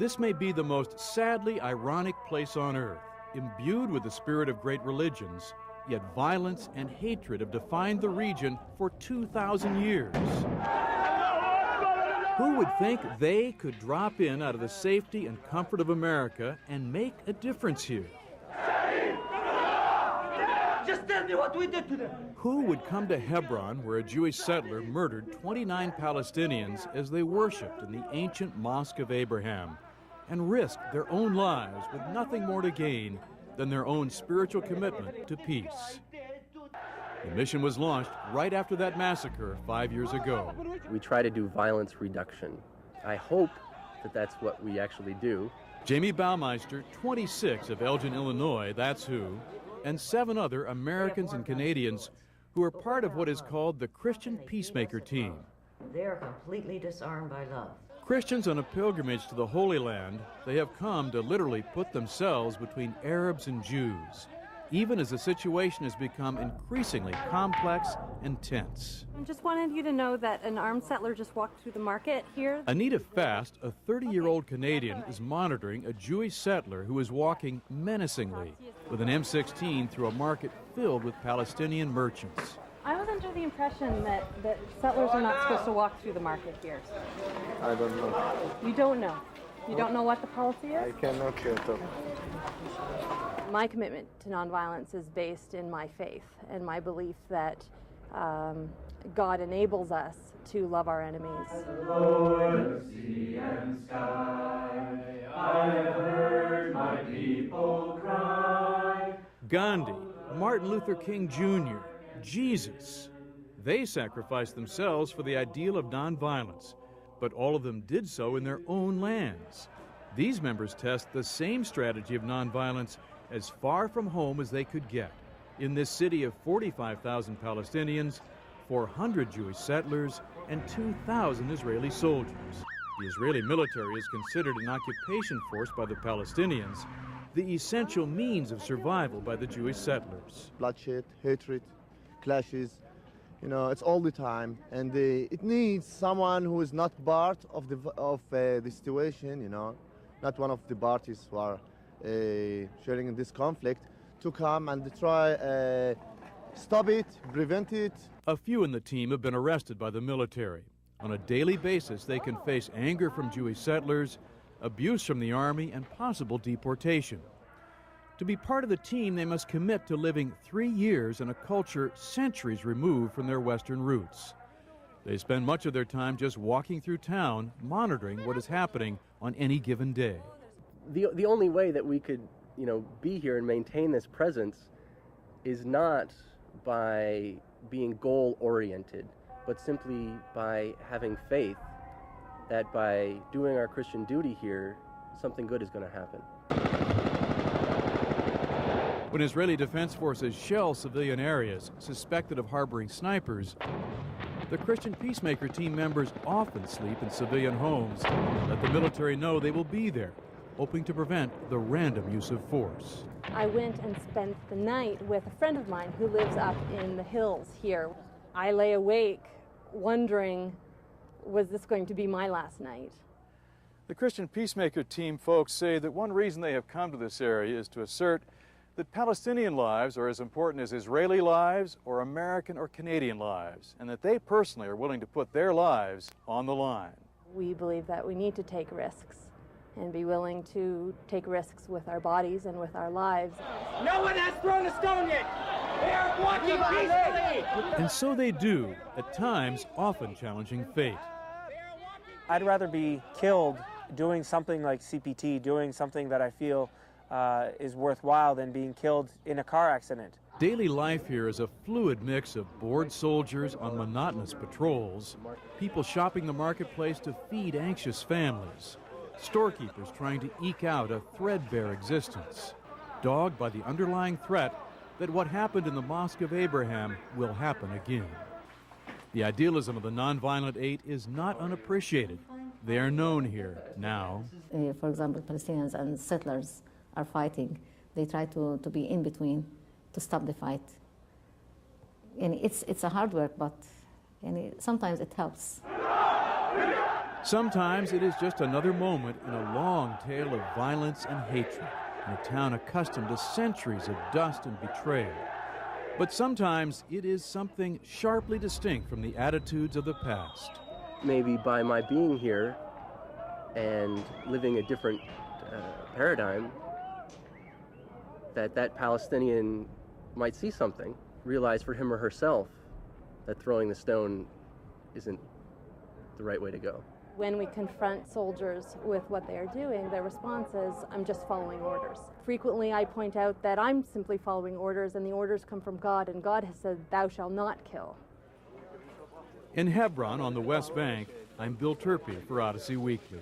This may be the most sadly ironic place on earth, imbued with the spirit of great religions, yet violence and hatred have defined the region for 2,000 years. Who would think they could drop in out of the safety and comfort of America and make a difference here? Just tell me what we did to them. Who would come to Hebron, where a Jewish settler murdered 29 Palestinians as they worshiped in the ancient Mosque of Abraham, and risk their own lives with nothing more to gain than their own spiritual commitment to peace? The mission was launched right after that massacre 5 years ago. We try to do violence reduction. I hope that that's what we actually do. Jamie Baumeister, 26, of Elgin, Illinois, that's who, and 7 other Americans and Canadians who are part of what is called the Christian Peacemaker team. They are completely disarmed by love. Christians on a pilgrimage to the Holy Land, they have come to literally put themselves between Arabs and Jews, even as the situation has become increasingly complex and tense. I just wanted you to know that an armed settler just walked through the market here. Anita Fast, a 30-year-old Canadian, is monitoring a Jewish settler who is walking menacingly with an M16 through a market filled with Palestinian merchants. I was under the impression that settlers are not supposed to walk through the market here. I don't know. You don't know? You don't know what the policy is? I cannot talk. My commitment to nonviolence is based in my faith and my belief that God enables us to love our enemies. Lord, sea and sky, I have heard my people cry. Gandhi, Martin Luther King Jr., Jesus. They sacrificed themselves for the ideal of nonviolence, but all of them did so in their own lands. These members test the same strategy of nonviolence as far from home as they could get. In this city of 45,000 Palestinians, 400 Jewish settlers, and 2,000 Israeli soldiers. The Israeli military is considered an occupation force by the Palestinians, the essential means of survival by the Jewish settlers. Bloodshed, hatred, clashes, it's all the time, and it needs someone who is not part of the situation, not one of the parties who are sharing in this conflict, to come and try stop it, prevent it. A few in the team have been arrested by the military. On a daily basis, they can face anger from Jewish settlers, abuse from the army, and possible deportation. To be part of the team, they must commit to living 3 years in a culture centuries removed from their Western roots. They spend much of their time just walking through town, monitoring what is happening on any given day. The only way that we could, be here and maintain this presence is not by being goal-oriented, but simply by having faith that by doing our Christian duty here, something good is going to happen. When Israeli Defense Forces shell civilian areas suspected of harboring snipers, the Christian Peacemaker team members often sleep in civilian homes. Let the military know they will be there, hoping to prevent the random use of force. I went and spent the night with a friend of mine who lives up in the hills here. I lay awake wondering, was this going to be my last night? The Christian Peacemaker team folks say that one reason they have come to this area is to assert that Palestinian lives are as important as Israeli lives or American or Canadian lives, and that they personally are willing to put their lives on the line. We believe that we need to take risks and be willing to take risks with our bodies and with our lives. No one has thrown a stone yet! They are walking peacefully! And so they do, at times often challenging fate. I'd rather be killed doing something like CPT, doing something that I feel is worthwhile than being killed in a car accident. Daily life here is a fluid mix of bored soldiers on monotonous patrols, people shopping the marketplace to feed anxious families, storekeepers trying to eke out a threadbare existence, dogged by the underlying threat that what happened in the Mosque of Abraham will happen again. The idealism of the nonviolent 8 is not unappreciated. They are known here now. For example, Palestinians and settlers are fighting. They try to be in between to stop the fight. And it's a hard work, but sometimes it helps. Sometimes it is just another moment in a long tale of violence and hatred in a town accustomed to centuries of dust and betrayal. But sometimes it is something sharply distinct from the attitudes of the past. Maybe by my being here and living a different paradigm, that Palestinian might see something, realize for him or herself that throwing the stone isn't the right way to go. When we confront soldiers with what they are doing, their response is, I'm just following orders. Frequently I point out that I'm simply following orders, and the orders come from God, and God has said, thou shalt not kill. In Hebron on the West Bank, I'm Bill Turpie for Odyssey Weekly.